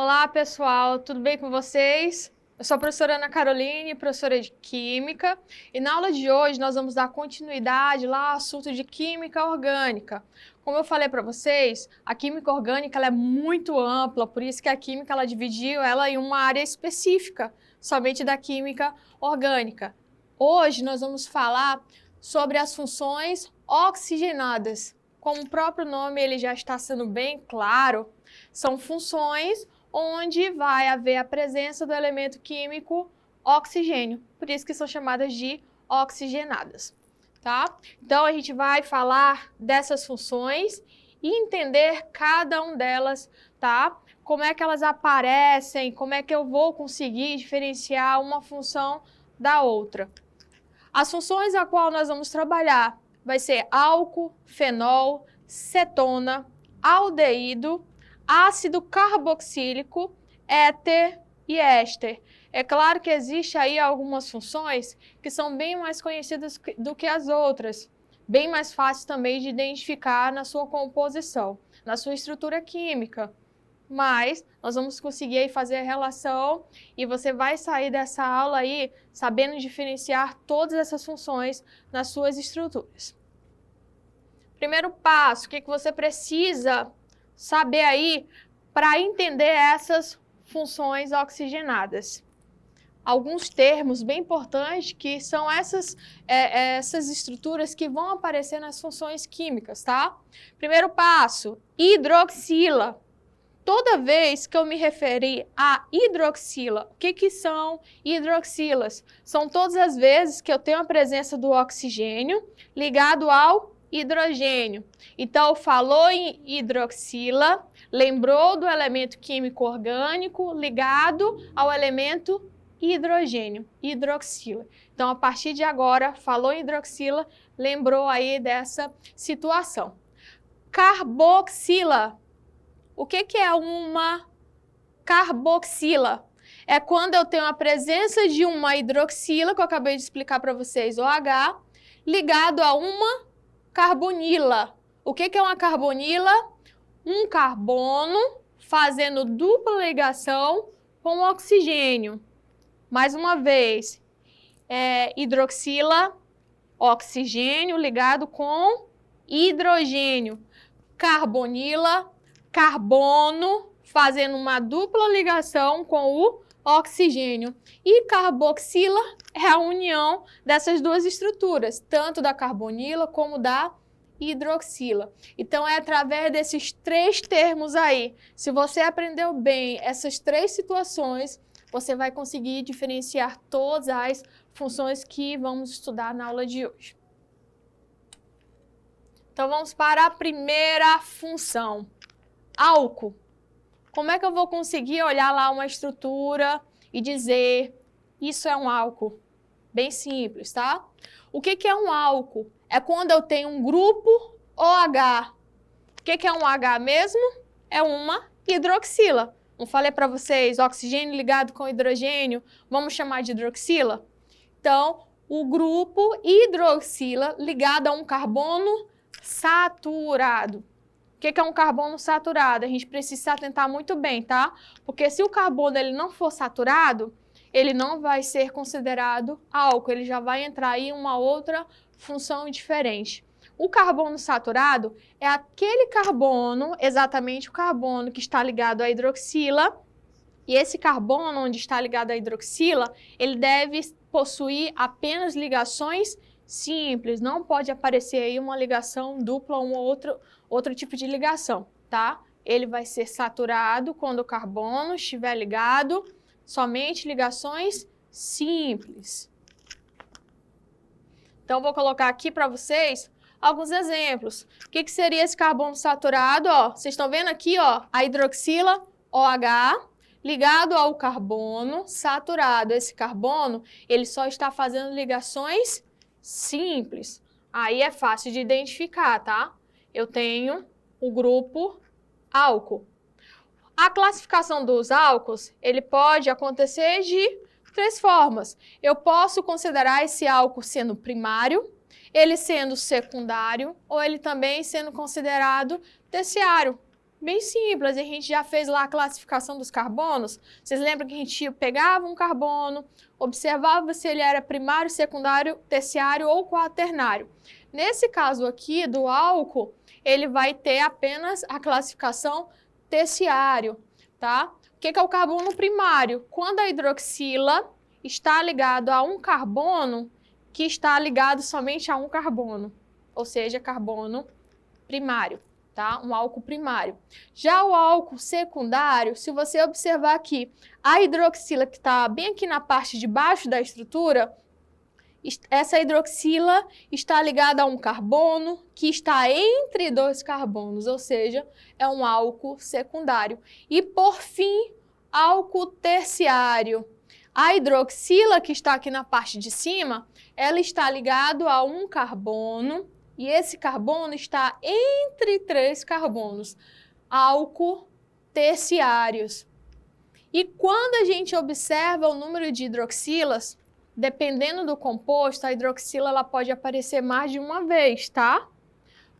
Olá, pessoal, tudo bem com vocês? Eu sou a professora Ana Caroline, professora de Química, e na aula de hoje nós vamos dar continuidade lá ao assunto de Química Orgânica. Como eu falei para vocês, a Química Orgânica ela é muito ampla, por isso que a Química ela dividiu ela em uma área específica, somente da Química Orgânica. Hoje nós vamos falar sobre as funções oxigenadas. Como o próprio nome ele já está sendo bem claro, são funções onde vai haver a presença do elemento químico oxigênio, por isso que são chamadas de oxigenadas, tá? Então a gente vai falar dessas funções e entender cada uma delas, tá? Como é que elas aparecem, como é que eu vou conseguir diferenciar uma função da outra. As funções a qual nós vamos trabalhar vai ser álcool, fenol, cetona, aldeído, ácido carboxílico, éter e éster. É claro que existe aí algumas funções que são bem mais conhecidas do que as outras, bem mais fáceis também de identificar na sua composição, na sua estrutura química. Mas nós vamos conseguir aí fazer a relação e você vai sair dessa aula aí sabendo diferenciar todas essas funções nas suas estruturas. Primeiro passo, o que você precisa saber aí para entender essas funções oxigenadas? Alguns termos bem importantes que são essas estruturas que vão aparecer nas funções químicas, tá? Primeiro passo, hidroxila. Toda vez que eu me referir a hidroxila, o que são hidroxilas? São todas as vezes que eu tenho a presença do oxigênio ligado ao hidrogênio. Então, falou em hidroxila, lembrou do elemento químico orgânico ligado ao elemento hidrogênio, hidroxila. Então, a partir de agora, falou em hidroxila, lembrou aí dessa situação. Carboxila. O que é uma carboxila? É quando eu tenho a presença de uma hidroxila, que eu acabei de explicar para vocês, OH, ligado a uma carbonila. O que é uma carbonila? Um carbono fazendo dupla ligação com o oxigênio. Mais uma vez, hidroxila, oxigênio ligado com hidrogênio. Carbonila, carbono fazendo uma dupla ligação com o oxigênio. E carboxila é a união dessas duas estruturas, tanto da carbonila como da hidroxila. Então, é através desses três termos aí. Se você aprendeu bem essas três situações, você vai conseguir diferenciar todas as funções que vamos estudar na aula de hoje. Então, vamos para a primeira função. Álcool. Como é que eu vou conseguir olhar lá uma estrutura e dizer isso é um álcool? Bem simples, tá? O que é um álcool? É quando eu tenho um grupo OH. O que é um H mesmo? É uma hidroxila. Não falei para vocês, oxigênio ligado com hidrogênio, vamos chamar de hidroxila? Então, o grupo hidroxila ligado a um carbono saturado. O que é um carbono saturado? A gente precisa se atentar muito bem, tá? Porque se o carbono ele não for saturado, ele não vai ser considerado álcool, ele já vai entrar aí em uma outra função diferente. O carbono saturado é aquele carbono, exatamente o carbono que está ligado à hidroxila, e esse carbono onde está ligado à hidroxila, ele deve possuir apenas ligações simples, não pode aparecer aí uma ligação dupla ou outro tipo de ligação, tá? Ele vai ser saturado quando o carbono estiver ligado, somente ligações simples. Então, vou colocar aqui para vocês alguns exemplos. O que seria esse carbono saturado? Ó, vocês estão vendo aqui, ó, a hidroxila OH ligado ao carbono saturado. Esse carbono, ele só está fazendo ligações simples. Aí é fácil de identificar, tá? Eu tenho o grupo álcool. A classificação dos álcools, ele pode acontecer de três formas. Eu posso considerar esse álcool sendo primário, ele sendo secundário ou ele também sendo considerado terciário. Bem simples, a gente já fez lá a classificação dos carbonos. Vocês lembram que a gente pegava um carbono, observava se ele era primário, secundário, terciário ou quaternário. Nesse caso aqui do álcool, ele vai ter apenas a classificação terciário, tá? O que é o carbono primário? Quando a hidroxila está ligado a um carbono que está ligado somente a um carbono, ou seja, carbono primário. Tá? Um álcool primário. Já o álcool secundário, se você observar aqui, a hidroxila que está bem aqui na parte de baixo da estrutura, essa hidroxila está ligada a um carbono que está entre dois carbonos, ou seja, é um álcool secundário. E, por fim, álcool terciário. A hidroxila que está aqui na parte de cima, ela está ligada a um carbono, e esse carbono está entre três carbonos, álcool terciários. E quando a gente observa o número de hidroxilas, dependendo do composto, a hidroxila ela pode aparecer mais de uma vez, tá?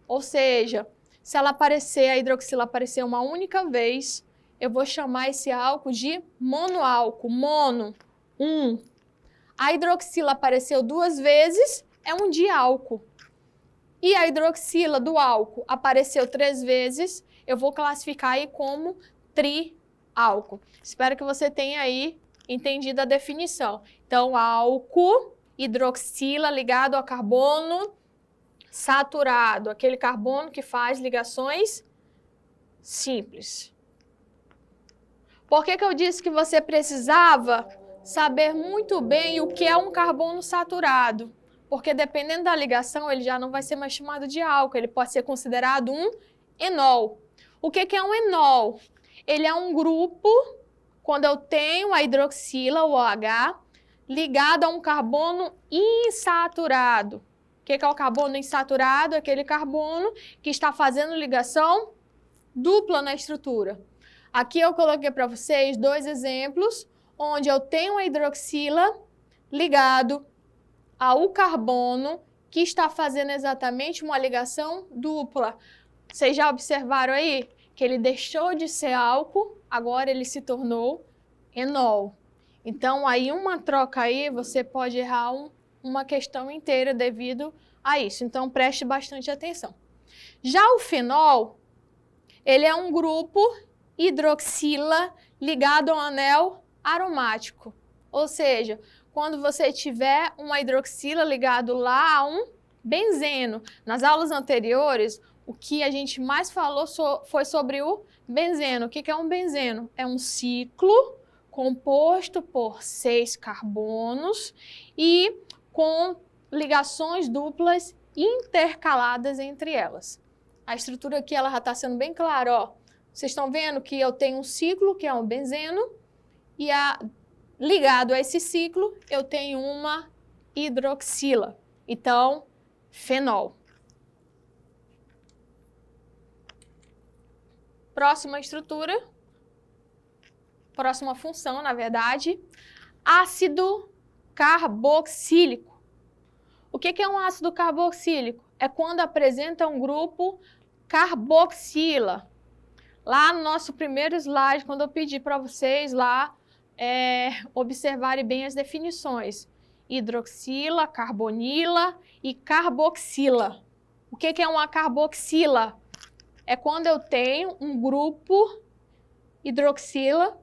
Ou seja, se ela aparecer, a hidroxila aparecer uma única vez, eu vou chamar esse álcool de monoálcool, mono, um. A hidroxila apareceu duas vezes, é um diálcool. E a hidroxila do álcool apareceu 3 vezes, eu vou classificar aí como triálcool. Espero que você tenha aí entendido a definição. Então, álcool, hidroxila ligado a carbono saturado, aquele carbono que faz ligações simples. Por que eu disse que você precisava saber muito bem o que é um carbono saturado? Porque dependendo da ligação, ele já não vai ser mais chamado de álcool, ele pode ser considerado um enol. O que é um enol? Ele é um grupo, quando eu tenho a hidroxila, o OH, ligado a um carbono insaturado. O que é o carbono insaturado? Aquele carbono que está fazendo ligação dupla na estrutura. Aqui eu coloquei para vocês 2 exemplos, onde eu tenho a hidroxila ligado ao carbono que está fazendo exatamente uma ligação dupla. Vocês já observaram aí que ele deixou de ser álcool, agora ele se tornou enol. Então, aí uma troca aí, você pode errar uma questão inteira devido a isso. Então, preste bastante atenção. Já o fenol, ele é um grupo hidroxila ligado a um anel aromático. Ou seja, quando você tiver uma hidroxila ligado lá a um benzeno. Nas aulas anteriores, o que a gente mais falou foi sobre o benzeno. O que é um benzeno? É um ciclo composto por 6 carbonos e com ligações duplas intercaladas entre elas. A estrutura aqui ela já está sendo bem clara, ó. Vocês estão vendo que eu tenho um ciclo, que é um benzeno, e ligado a esse ciclo, eu tenho uma hidroxila. Então, fenol. Próxima estrutura, próxima função, na verdade, ácido carboxílico. O que é um ácido carboxílico? É quando apresenta um grupo carboxila. Lá no nosso primeiro slide, quando eu pedi para vocês lá observarem bem as definições. Hidroxila, carbonila e carboxila. O que é uma carboxila? É quando eu tenho um grupo hidroxila,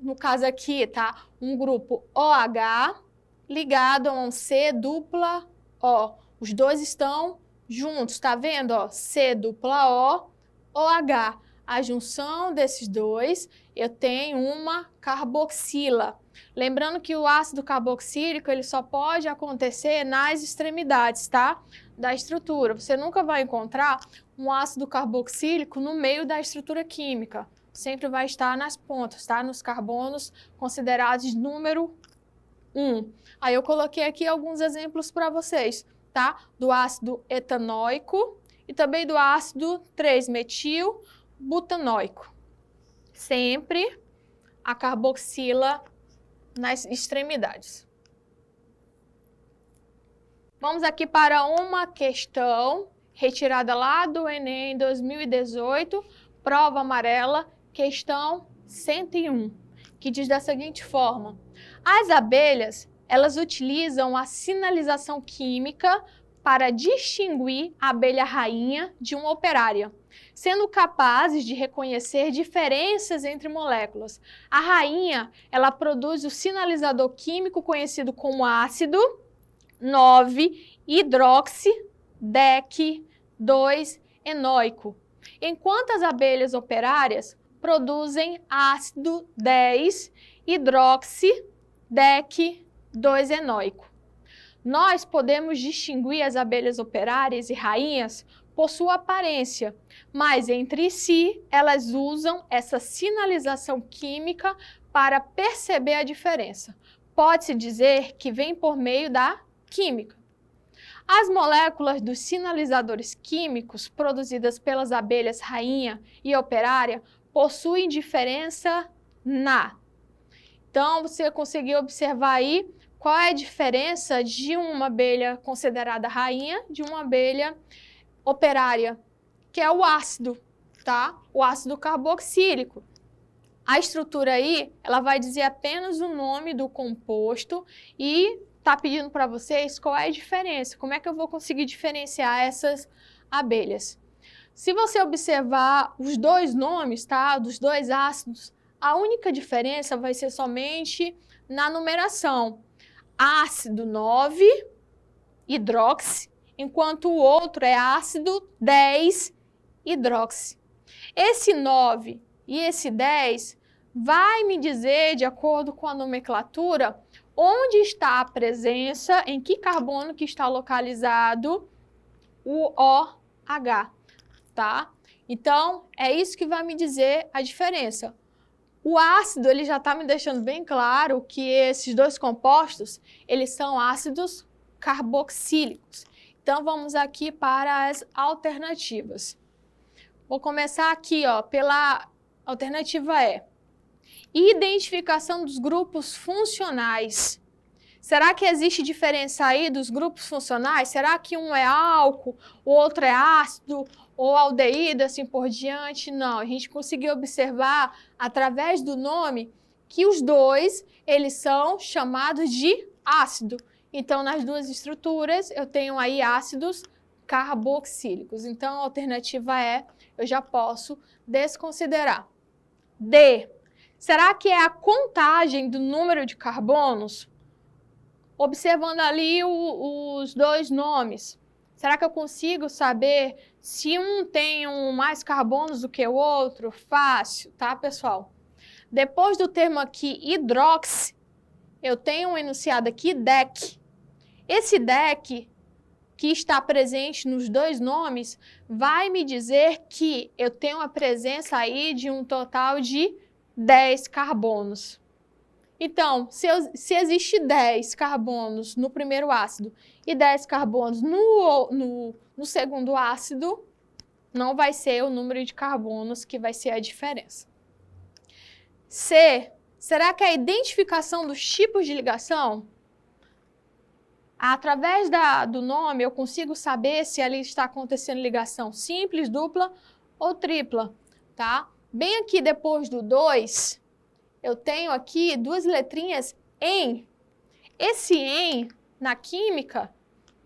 no caso aqui, tá? Um grupo OH ligado a um C dupla O. Os dois estão juntos, tá vendo? Ó, C dupla O, OH. A junção desses dois, eu tenho uma carboxila. Lembrando que o ácido carboxílico, ele só pode acontecer nas extremidades, tá? Da estrutura. Você nunca vai encontrar um ácido carboxílico no meio da estrutura química. Sempre vai estar nas pontas, tá? Nos carbonos considerados número 1. Aí eu coloquei aqui alguns exemplos para vocês, tá? Do ácido etanoico e também do ácido 3-metil-butanoico. Sempre a carboxila nas extremidades. Vamos aqui para uma questão retirada lá do Enem 2018, Prova amarela, questão 101, que diz da seguinte forma: as abelhas, elas utilizam a sinalização química para distinguir a abelha rainha de uma operária, sendo capazes de reconhecer diferenças entre moléculas. A rainha, ela produz o sinalizador químico conhecido como ácido 9-hidroxi-DEC-2-enoico, enquanto as abelhas operárias produzem ácido 10-hidroxi-DEC-2-enoico. Nós podemos distinguir as abelhas operárias e rainhas por sua aparência, mas entre si elas usam essa sinalização química para perceber a diferença. Pode-se dizer que vem por meio da química. As moléculas dos sinalizadores químicos produzidas pelas abelhas rainha e operária possuem diferença na. Então, você conseguiu observar aí qual é a diferença de uma abelha considerada rainha de uma abelha operária, que é o ácido, tá? O ácido carboxílico. A estrutura aí, ela vai dizer apenas o nome do composto e tá pedindo para vocês qual é a diferença, como é que eu vou conseguir diferenciar essas abelhas. Se você observar os dois nomes, tá, dos dois ácidos, a única diferença vai ser somente na numeração. Ácido 9-hidroxi, enquanto o outro é ácido 10-hidroxi. Esse 9 e esse 10 vai me dizer, de acordo com a nomenclatura, onde está a presença, em que carbono que está localizado o OH, tá? Então, é isso que vai me dizer a diferença. O ácido, ele já está me deixando bem claro que esses dois compostos, eles são ácidos carboxílicos. Então, vamos aqui para as alternativas. Vou começar aqui, ó, pela alternativa E. Identificação dos grupos funcionais. Será que existe diferença aí dos grupos funcionais? Será que um é álcool, o outro é ácido, ou aldeído, assim por diante? Não, a gente conseguiu observar através do nome que os dois, eles são chamados de ácido. Então, nas duas estruturas, eu tenho aí ácidos carboxílicos. Então, a alternativa E, eu já posso desconsiderar. D. Será que é a contagem do número de carbonos? Observando ali os dois nomes, será que eu consigo saber se um tem mais carbonos do que o outro? Fácil, tá, pessoal? Depois do termo aqui hidroxi, eu tenho um enunciado aqui, DEC. Esse DEC, que está presente nos dois nomes, vai me dizer que eu tenho a presença aí de um total de 10 carbonos. Então, se existe 10 carbonos no primeiro ácido e 10 carbonos no segundo ácido, não vai ser o número de carbonos que vai ser a diferença. C. Será que a identificação dos tipos de ligação? Através do nome, eu consigo saber se ali está acontecendo ligação simples, dupla ou tripla, tá? Bem aqui depois do 2, eu tenho aqui duas letrinhas em. Esse em, na química,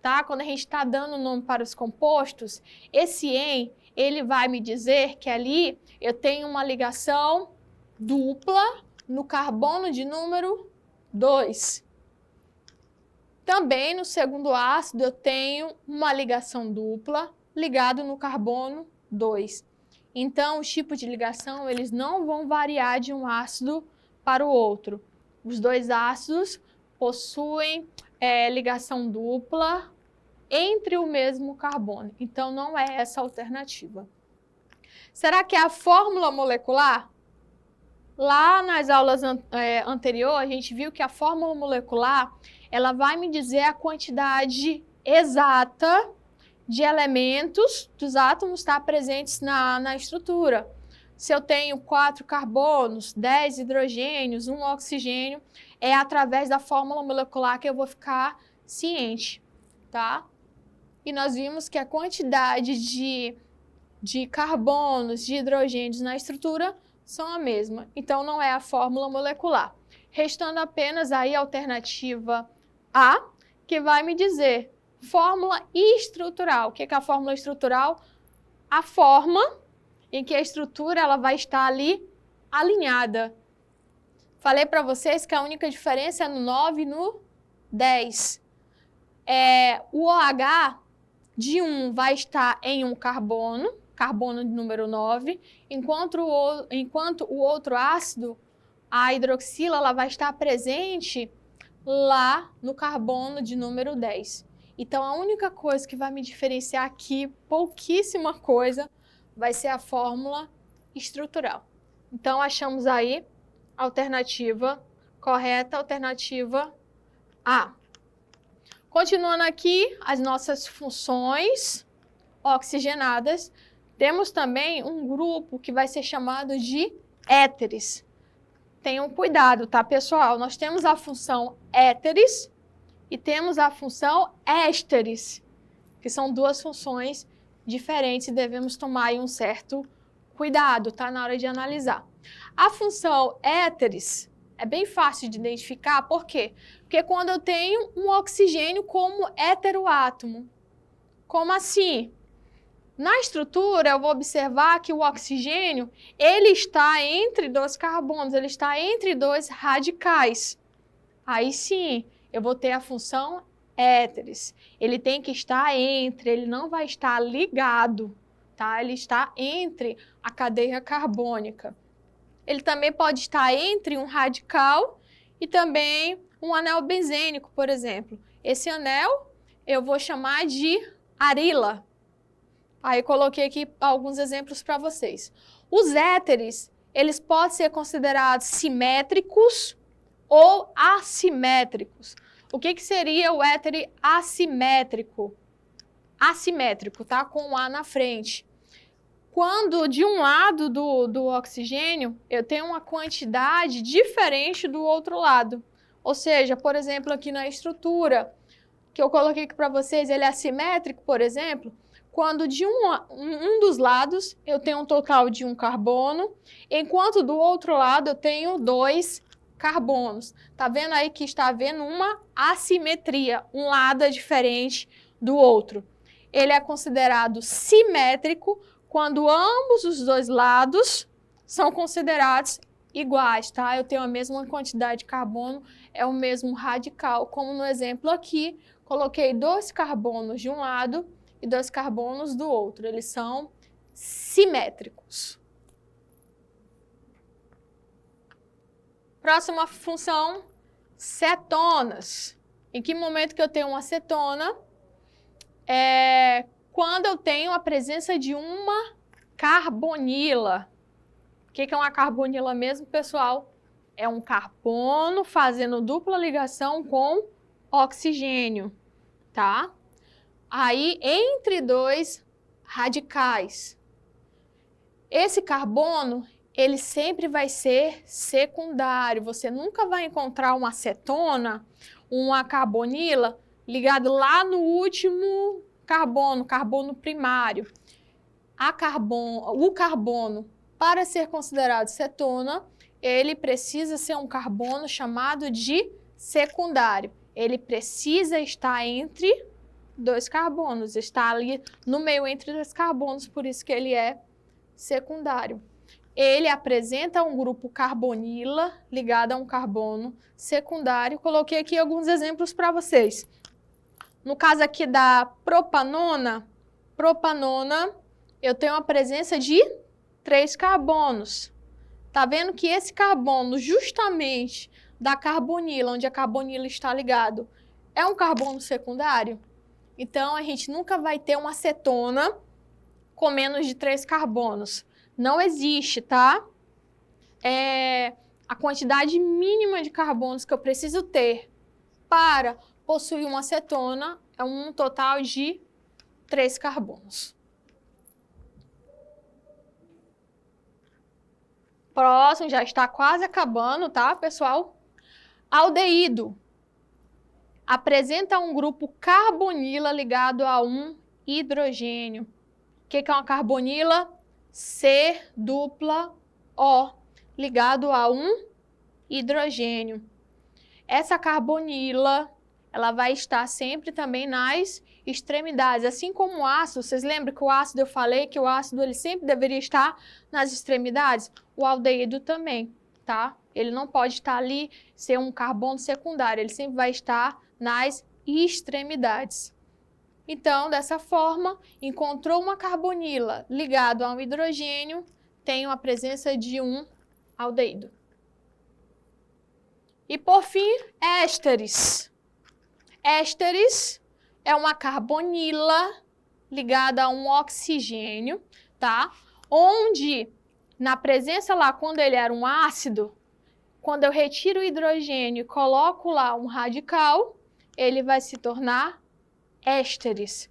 tá? Quando a gente está dando nome para os compostos, esse em, ele vai me dizer que ali eu tenho uma ligação dupla no carbono de número 2. Também no segundo ácido eu tenho uma ligação dupla ligado no carbono 2. Então, os tipos de ligação, eles não vão variar de um ácido para o outro. Os dois ácidos possuem ligação dupla entre o mesmo carbono. Então, não é essa a alternativa. Será que é a fórmula molecular? Lá nas aulas anteriores, a gente viu que a fórmula molecular, ela vai me dizer a quantidade exata de elementos dos átomos presentes na estrutura. Se eu tenho 4 carbonos, 10 hidrogênios, 1 oxigênio, é através da fórmula molecular que eu vou ficar ciente, tá? E nós vimos que a quantidade de carbonos, de hidrogênios na estrutura são a mesma. Então, não é a fórmula molecular. Restando apenas aí a alternativa A, que vai me dizer fórmula estrutural. O que é a fórmula estrutural? A forma em que a estrutura ela vai estar ali alinhada. Falei para vocês que a única diferença é no 9 e no 10. O OH de 1 vai estar em um carbono de número 9, enquanto o outro ácido, a hidroxila, ela vai estar presente lá no carbono de número 10. Então, a única coisa que vai me diferenciar aqui, pouquíssima coisa, vai ser a fórmula estrutural. Então, achamos aí a alternativa correta, alternativa A. Continuando aqui, as nossas funções oxigenadas, temos também um grupo que vai ser chamado de éteres. Tenham cuidado, tá, pessoal? Nós temos a função éteres e temos a função ésteres, que são duas funções diferentes e devemos tomar aí um certo cuidado, tá, na hora de analisar. A função éteres é bem fácil de identificar, por quê? Porque quando eu tenho um oxigênio como heteroátomo, como assim? Na estrutura, eu vou observar que o oxigênio, ele está entre dois carbonos, ele está entre dois radicais. Aí sim, eu vou ter a função éteres. Ele tem que estar entre, ele não vai estar ligado, tá? Ele está entre a cadeia carbônica. Ele também pode estar entre um radical e também um anel benzênico, por exemplo. Esse anel eu vou chamar de arila. Aí coloquei aqui alguns exemplos para vocês. Os éteres, eles podem ser considerados simétricos ou assimétricos. O que seria o éter assimétrico? Assimétrico, tá? Com um A na frente. Quando de um lado do oxigênio, eu tenho uma quantidade diferente do outro lado. Ou seja, por exemplo, aqui na estrutura, que eu coloquei aqui para vocês, ele é assimétrico, por exemplo, quando de um dos lados eu tenho um total de um carbono, enquanto do outro lado eu tenho 2 carbonos. Tá vendo aí que está havendo uma assimetria, um lado é diferente do outro. Ele é considerado simétrico quando ambos os dois lados são considerados iguais, tá? Eu tenho a mesma quantidade de carbono, é o mesmo radical, como no exemplo aqui, coloquei 2 carbonos de um lado e 2 carbonos do outro. Eles são simétricos. Próxima função, cetonas. Em que momento que eu tenho uma cetona? Quando eu tenho a presença de uma carbonila. O que é uma carbonila mesmo, pessoal? É um carbono fazendo dupla ligação com oxigênio, tá? Aí, entre 2 radicais. Esse carbono, ele sempre vai ser secundário. Você nunca vai encontrar uma cetona, uma carbonila, ligado lá no último carbono primário. O carbono, para ser considerado cetona, ele precisa ser um carbono chamado de secundário. Ele precisa estar entre 2 carbonos, está ali no meio entre 2 carbonos, por isso que ele é secundário. Ele apresenta um grupo carbonila ligado a um carbono secundário. Coloquei aqui alguns exemplos para vocês. No caso aqui da propanona, eu tenho a presença de 3 carbonos. Tá vendo que esse carbono, justamente da carbonila, onde a carbonila está ligado, é um carbono secundário? Então, a gente nunca vai ter uma cetona com menos de 3 carbonos. Não existe, tá? A quantidade mínima de carbonos que eu preciso ter para possuir uma cetona é um total de 3 carbonos. Próximo, já está quase acabando, tá, pessoal? Aldeído. Apresenta um grupo carbonila ligado a um hidrogênio. O que é uma carbonila? C dupla O, ligado a um hidrogênio. Essa carbonila, ela vai estar sempre também nas extremidades, assim como o ácido. Vocês lembram que o ácido, eu falei que o ácido ele sempre deveria estar nas extremidades? O aldeído também, tá? Ele não pode estar ali, ser um carbono secundário, ele sempre vai estar nas extremidades. Então, dessa forma, encontrou uma carbonila ligado a um hidrogênio, tem a presença de um aldeído. E por fim, ésteres. Ésteres é uma carbonila ligada a um oxigênio, tá? Onde, na presença lá, quando ele era um ácido, quando eu retiro o hidrogênio e coloco lá um radical, ele vai se tornar ésteres.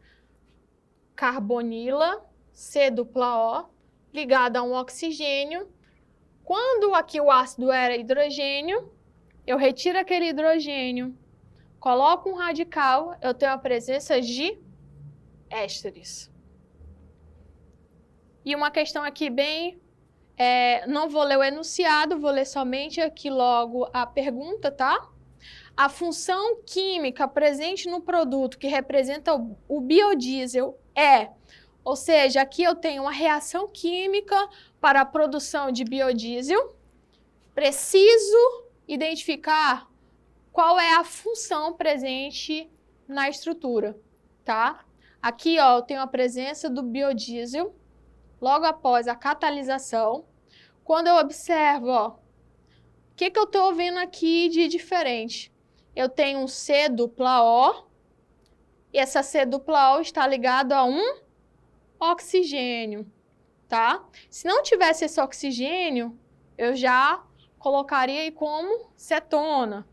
Carbonila, C dupla O, ligada a um oxigênio. Quando aqui o ácido era hidrogênio, eu retiro aquele hidrogênio, coloco um radical, eu tenho a presença de ésteres. E uma questão aqui bem... não vou ler o enunciado, vou ler somente aqui logo a pergunta, tá? A função química presente no produto que representa o biodiesel é... Ou seja, aqui eu tenho uma reação química para a produção de biodiesel. Preciso identificar qual é a função presente na estrutura, tá? Aqui, ó, eu tenho a presença do biodiesel logo após a catalisação. Quando eu observo, ó, o que eu estou vendo aqui de diferente? Eu tenho um C dupla O, e essa C dupla O está ligada a um oxigênio, tá? Se não tivesse esse oxigênio, eu já colocaria aí como cetona,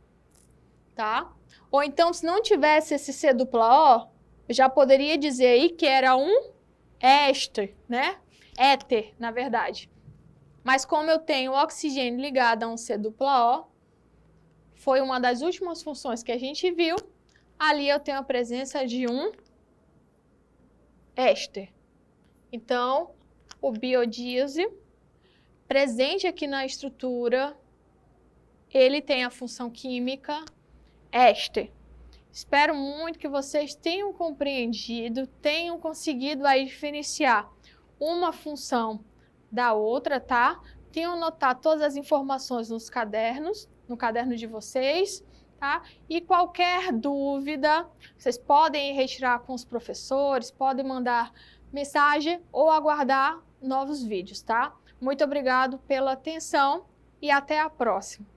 tá? Ou então, se não tivesse esse C dupla O, eu já poderia dizer aí que era um éster, né? Éter, na verdade. Mas como eu tenho oxigênio ligado a um C dupla O, foi uma das últimas funções que a gente viu, ali eu tenho a presença de um éster. Então, o biodiesel, presente aqui na estrutura, ele tem a função química éster. Espero muito que vocês tenham compreendido, tenham conseguido aí diferenciar uma função da outra, tá? Tenham anotado todas as informações nos cadernos, no caderno de vocês, tá? E qualquer dúvida, vocês podem retirar com os professores, podem mandar mensagem ou aguardar novos vídeos, tá? Muito obrigado pela atenção e até a próxima.